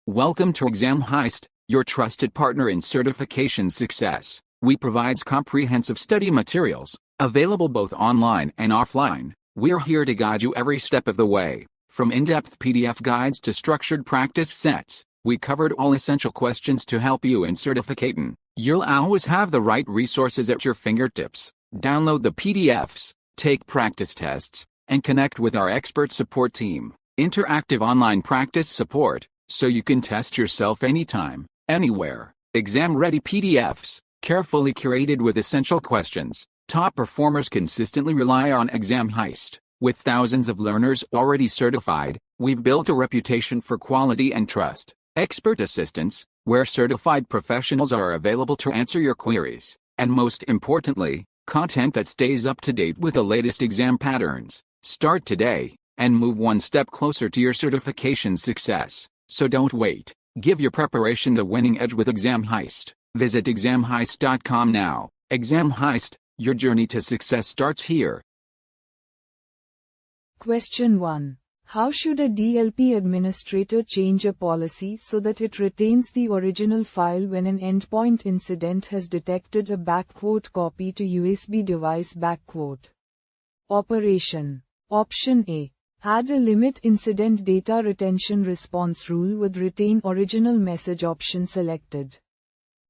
Welcome to Exam Heist, your trusted partner in certification success. We provide comprehensive study materials, available both online and offline. We're here to guide you every step of the way. From in-depth PDF guides to structured practice sets, we covered all essential questions to help you in certificating. You'll always have the right resources at your fingertips. Download the PDFs, take practice tests, and connect with our expert support team. Interactive online practice support, so you can test yourself anytime, anywhere. Exam-ready PDFs, carefully curated with essential questions. Top performers consistently rely on Exam Heist. With thousands of learners already certified, we've built a reputation for quality and trust. Expert assistance, where certified professionals are available to answer your queries. And most importantly, content that stays up to date with the latest exam patterns. Start today, and move one step closer to your certification success. So don't wait. Give your preparation the winning edge with Exam Heist. Visit examheist.com now. Exam Heist, your journey to success starts here. Question 1. How should a DLP administrator change a policy so that it retains the original file when an endpoint incident has detected a copy to USB device? Operation. Option A. Add a limit incident data retention response rule with retain original message option selected.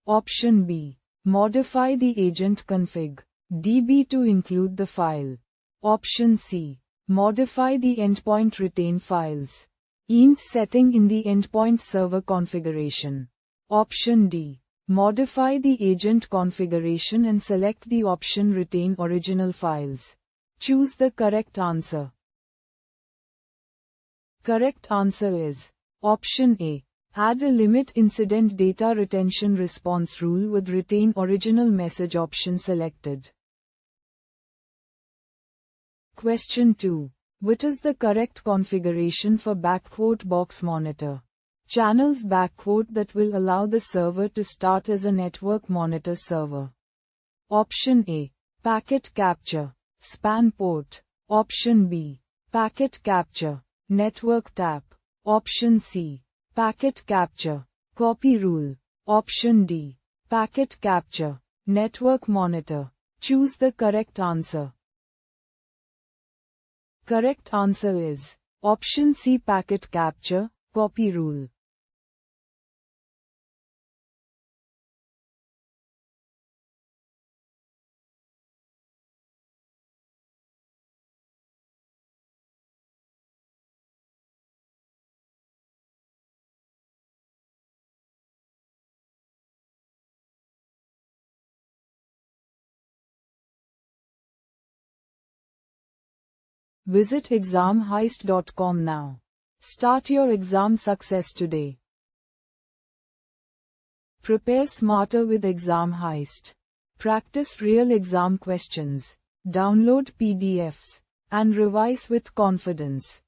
Option B. Modify the agent config DB to include the file. Option C. Modify the endpoint retain files int setting in the endpoint server configuration. Option D. Modify the agent configuration and select the option retain original files. Choose the correct answer. Correct answer is Option A. Add a limit incident data retention response rule with retain original message option selected. Question 2. What is the correct configuration for box monitor? Channels that will allow the server to start as a network monitor server. Option A. Packet capture, span port. Option B. Packet capture, network tap. Option C. Packet capture, copy rule. Option D. Packet capture, network monitor. Choose the correct answer. Correct answer is Option C. Packet capture, copy rule. Visit examheist.com now. Start your exam success today. Prepare smarter with Exam Heist. Practice real exam questions. Download PDFs and revise with confidence.